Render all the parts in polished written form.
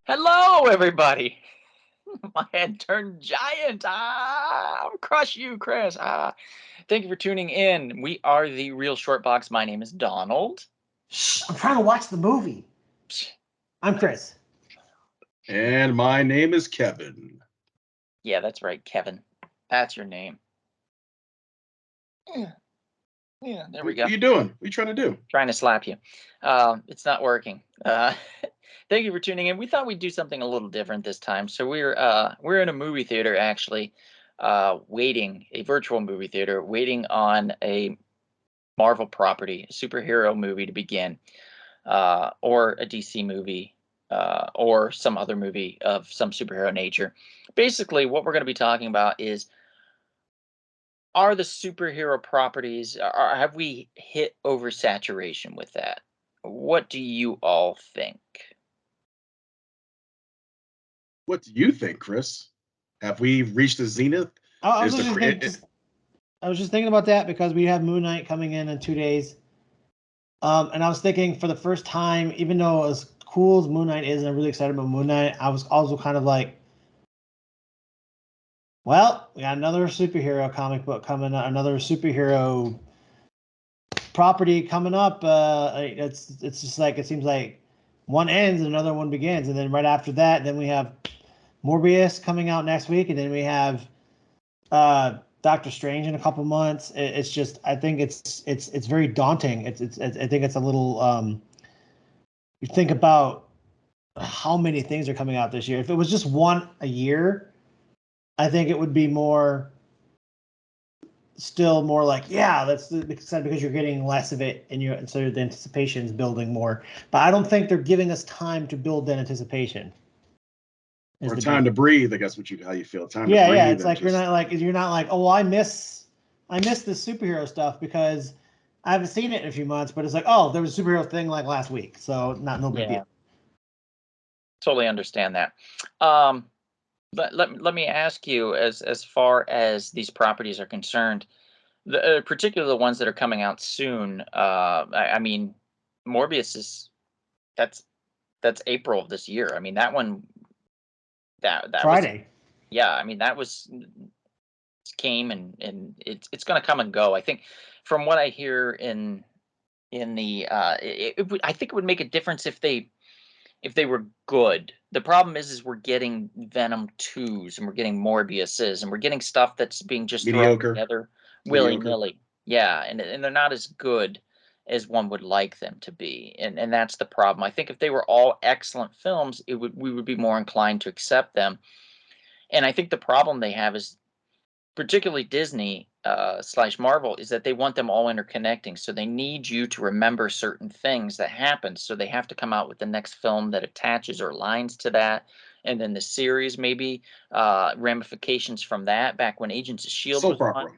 Hello, everybody. My head turned giant. I'll crush you, Chris. Thank you for tuning in. We are the Real Short Box. My name is Donald. Shh, I'm trying to watch the movie. I'm Chris. And my name is Kevin. Yeah, that's right, Kevin. That's your name. Yeah, there we go. What are you doing? What are you trying to do? Trying to slap you. It's not working. Thank you for tuning in. We thought we'd do something a little different this time. So we're in a movie theater actually, waiting, a virtual movie theater, waiting on a Marvel property, a superhero movie to begin, or a DC movie, or some other movie of some superhero nature. Basically, what we're going to be talking about is, are the superhero properties, have we hit oversaturation with that? What do you all think? What do you think, Chris? Have we reached the zenith? I was Is the just, cra- think, I was just thinking about that because we have Moon Knight coming in 2 days. And I was thinking for the first time, even though as cool as Moon Knight is, and I'm really excited about Moon Knight, I was also kind of like, well, we got another superhero comic book coming, another superhero property coming up. It's just like it seems like one ends and another one begins, and then right after that, then we have Morbius coming out next week, and then we have Doctor Strange in a couple months. It's just I think it's very daunting. I think it's a little you think about how many things are coming out this year. If it was just one a year, I think it would be still more like, yeah, that's excited because you're getting less of it and so the anticipation is building more. But I don't think they're giving us time to build that anticipation. Or time to breathe, I guess how you feel. Time to breathe. Yeah. It's like you're not like, oh, well, I miss this superhero stuff because I haven't seen it in a few months, but it's like, oh, there was a superhero thing like last week. So no big deal. Totally understand that. Let me ask you, as far as these properties are concerned, particularly the ones that are coming out soon. I mean, Morbius is that's April of this year. I mean, that one that Friday. Yeah, I mean, that was came and it's going to come and go. I think from what I hear in the I think it would make a difference if they were good. The problem is we're getting Venom 2s and we're getting Morbiuses and we're getting stuff that's being just thrown together willy-nilly. Yeah, and they're not as good as one would like them to be. And that's the problem. I think if they were all excellent films, we would be more inclined to accept them. And I think the problem they have is, particularly Disney / Marvel, is that they want them all interconnecting. So they need you to remember certain things that happened. So they have to come out with the next film that attaches or aligns to that. And then the series, maybe ramifications from that. Back when Agents of S.H.I.E.L.D. soap opera.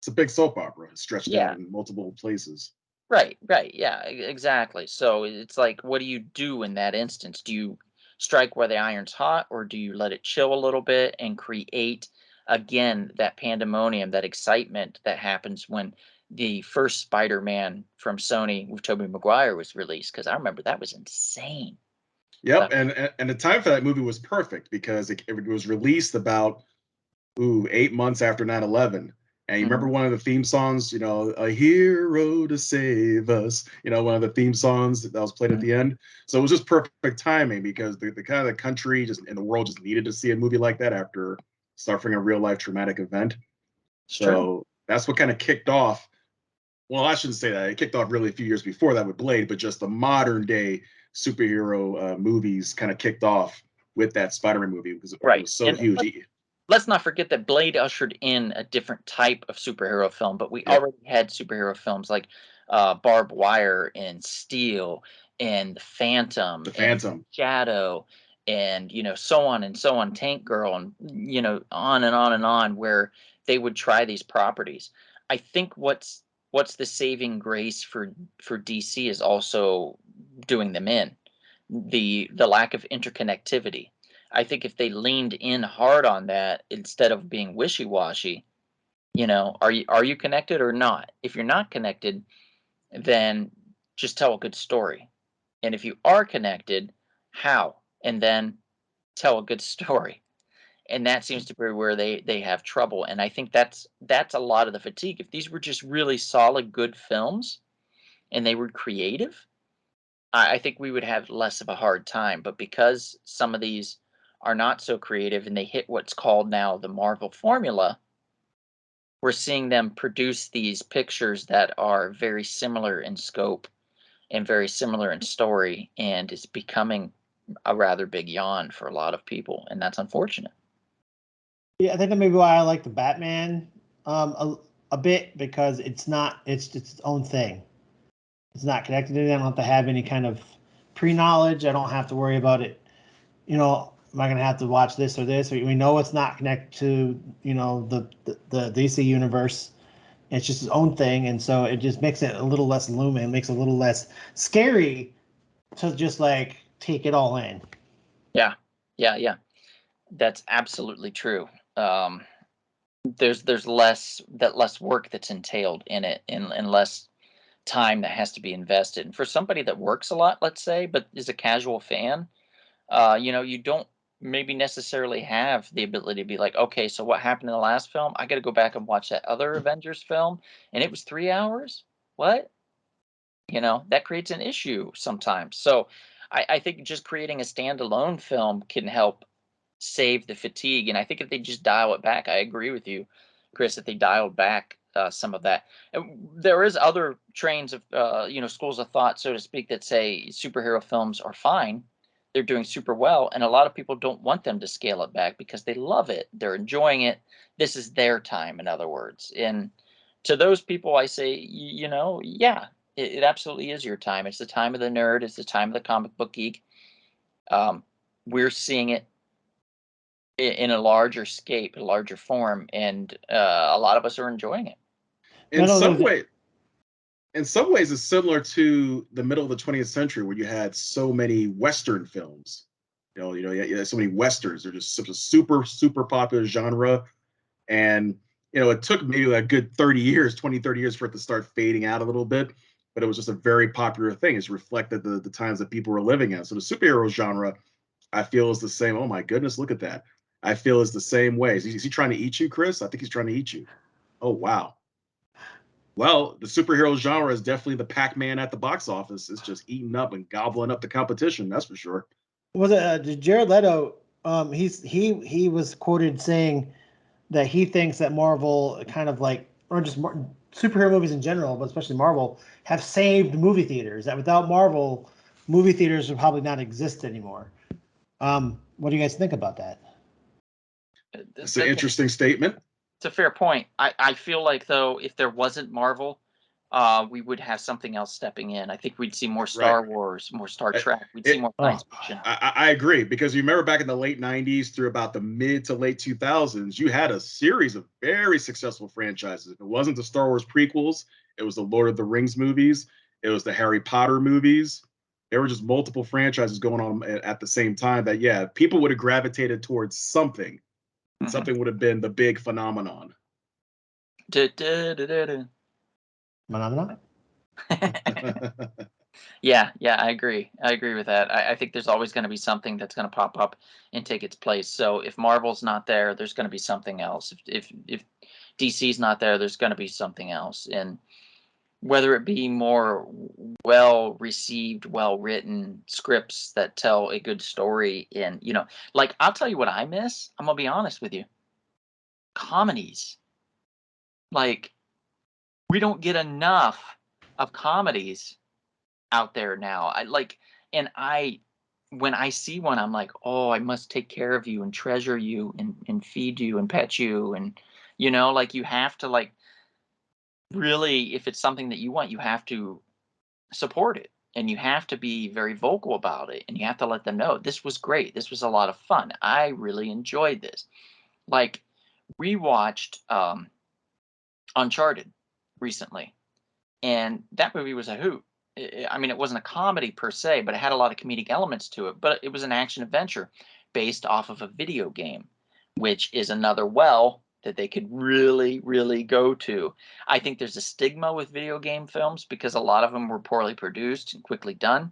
It's a big soap opera. It's stretched out in multiple places. Right. Yeah, exactly. So it's like, what do you do in that instance? Do you strike where the iron's hot, or do you let it chill a little bit and create, again, that pandemonium, that excitement that happens when the first Spider-Man from Sony with Tobey Maguire was released? Because I remember that was insane. Yep, and the time for that movie was perfect because it was released about 8 months after 9/11. And you remember one of the theme songs, "A Hero to Save Us," one of the theme songs that was played at the end. So it was just perfect timing because the kind of the country just and the world just needed to see a movie like that after suffering a real life traumatic event. So that's what kind of kicked off. Well, I shouldn't say that. It kicked off really a few years before that with Blade, but just the modern day superhero movies kind of kicked off with that Spider-Man movie because it was so huge. Let's not forget that Blade ushered in a different type of superhero film, but we already had superhero films like Barbed Wire and Steel and The Phantom, and Shadow, and so on and so on, Tank Girl, and on and on and on, where they would try these properties. I think what's the saving grace for DC is also doing them in the lack of interconnectivity. I think if they leaned in hard on that instead of being wishy-washy, are you connected or not? If you're not connected, then just tell a good story. And if you are connected, how? And then tell a good story. And that seems to be where they have trouble. And I think that's a lot of the fatigue. If these were just really solid, good films and they were creative, I think we would have less of a hard time. But because some of these are not so creative and they hit what's called now the Marvel formula, we're seeing them produce these pictures that are very similar in scope and very similar in story, and it's becoming a rather big yawn for a lot of people, and that's unfortunate. Yeah, I think that maybe why I like the Batman a bit, because it's just its own thing. It's not connected to it. I don't have to have any kind of pre-knowledge. I don't have to worry about it. Am I going to have to watch this or this? We know it's not connected to, the DC universe. It's just its own thing. And so it just makes it a little less looming, makes it a little less scary to just like take it all in. Yeah, yeah. That's absolutely true. Um, there's less work that's entailed in it, and less time that has to be invested. And for somebody that works a lot, let's say, but is a casual fan, you don't maybe necessarily have the ability to be like, okay, so what happened in the last film? I got to go back and watch that other Avengers film, and it was 3 hours. What? That creates an issue sometimes. So I think just creating a standalone film can help save the fatigue. And I think if they just dial it back, I agree with you, Chris, if they dialed back some of that. And there is other trains of, schools of thought, so to speak, that say superhero films are fine. They're doing super well. And a lot of people don't want them to scale it back because they love it. They're enjoying it. This is their time, in other words. And to those people, I say, yeah, it absolutely is your time. It's the time of the nerd. It's the time of the comic book geek. Um, we're seeing it in a larger scape, a larger form, and a lot of us are enjoying it. In some way, in some ways, it's similar to the middle of the 20th century, where you had so many Western films. You had so many westerns. They're just such a super, super popular genre, and it took maybe a good 30 years, 20, 30 years for it to start fading out a little bit. But it was just a very popular thing. It's reflected the times that people were living in. So the superhero genre, I feel, is the same. Oh my goodness, look at that. I feel is the same way. Is he trying to eat you, Chris? I think he's trying to eat you. Oh wow. Well, the superhero genre is definitely the Pac-Man at the box office. It's just eating up and gobbling up the competition. That's for sure. Was it Jared Leto? He was quoted saying that he thinks that Marvel kind of like, or just superhero movies in general, but especially Marvel, have saved movie theaters. That without Marvel, movie theaters would probably not exist anymore. What do you guys think about that? It's an interesting statement. It's a fair point. I feel like, though, if there wasn't Marvel, we would have something else stepping in. I think we'd see more Star Wars, more Star Trek. We'd see more science fiction. I agree, because you remember back in the late 90s through about the mid to late 2000s, you had a series of very successful franchises. It wasn't the Star Wars prequels. It was the Lord of the Rings movies. It was the Harry Potter movies. There were just multiple franchises going on at the same time that, yeah, people would have gravitated towards something. Mhm. Something would have been the big phenomenon. Phenomenon? Yeah, I agree. I agree with that. I think there's always going to be something that's going to pop up and take its place. So if Marvel's not there, there's going to be something else. If DC's not there, there's going to be something else. And whether it be more well received, well written scripts that tell a good story, and like, I'll tell you what I miss. I'm gonna be honest with you. Comedies. Like, we don't get enough of comedies out there now. And when I see one, I'm like, oh, I must take care of you and treasure you and feed you and pet you. And, like, you have to, like, really, if it's something that you want, you have to support it, and you have to be very vocal about it, and you have to let them know this was great. This was a lot of fun. I really enjoyed this. Like, we watched Uncharted recently, and that movie was a hoot. I mean, it wasn't a comedy per se, but it had a lot of comedic elements to it. But it was an action adventure based off of a video game, which is another well that they could really, really go to. I think there's a stigma with video game films because a lot of them were poorly produced and quickly done.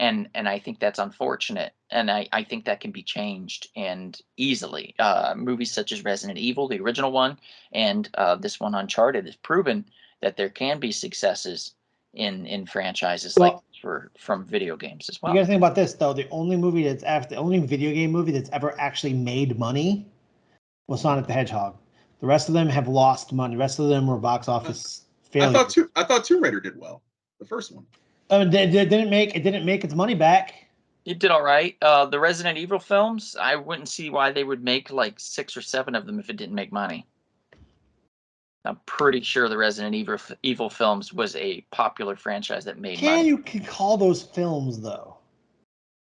and I think that's unfortunate, and I think that can be changed and easily. Movies such as Resident Evil, the original one, and this one Uncharted has proven that there can be successes in franchises like Well, from video games as you well. got to think about this though. The only movie that's the only video game movie that's ever actually made money was Sonic the Hedgehog. The rest of them have lost money. The rest of them were box office failures. I thought Tomb Raider did well, the first one. It didn't make its money back. It did all right. The Resident Evil films, I wouldn't see why they would make like 6 or 7 of them if it didn't make money. I'm pretty sure the Resident Evil films was a popular franchise that made money. You can call those films though?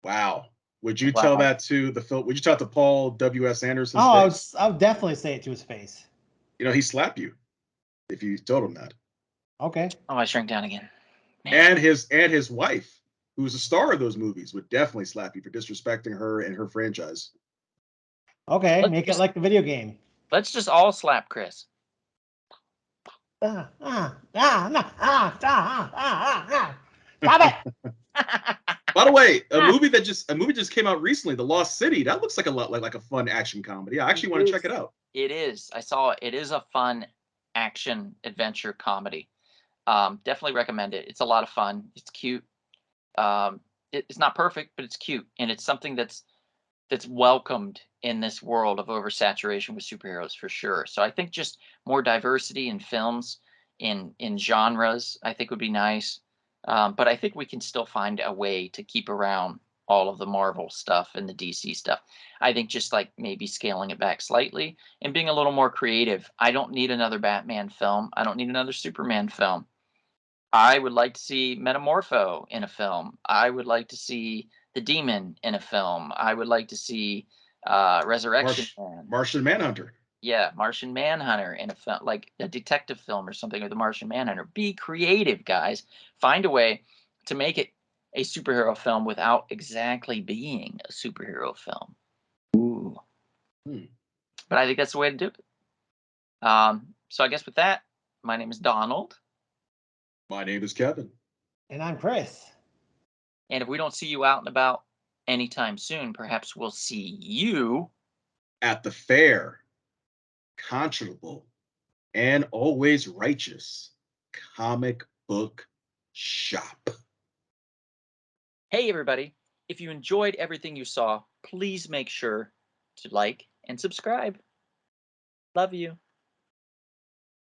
Wow. Would you tell that to the film? Would you tell it to Paul W.S. Anderson's face? I would definitely say it to his face. You know, he slapped you if you told him that. Okay. Oh, I shrank down again. Man. And his wife, who's a star of those movies, would definitely slap you for disrespecting her and her franchise. Okay, make it like the video game. Let's just all slap Chris. Stop it! By the way, a movie just came out recently, The Lost City. That looks like a fun action comedy. I actually want to check it out. It is. I saw it. It is a fun action adventure comedy. Definitely recommend it. It's a lot of fun. It's cute. It's not perfect, but it's cute, and it's something that's welcomed in this world of oversaturation with superheroes for sure. So I think just more diversity in films, in genres, I think would be nice. But I think we can still find a way to keep around all of the Marvel stuff and the DC stuff. I think just like maybe scaling it back slightly and being a little more creative. I don't need another Batman film. I don't need another Superman film. I would like to see Metamorpho in a film. I would like to see the Demon in a film. I would like to see Resurrection Man. Martian Manhunter. Yeah, Martian Manhunter in a film, like a detective film or something with the Martian Manhunter. Be creative, guys. Find a way to make it a superhero film without exactly being a superhero film. Ooh. But I think that's the way to do it. So I guess with that, my name is Donald. My name is Kevin. And I'm Chris. And if we don't see you out and about anytime soon, perhaps we'll see you at the fair, conscionable, and always righteous comic book shop. Hey, everybody. If you enjoyed everything you saw, please make sure to like and subscribe. Love you.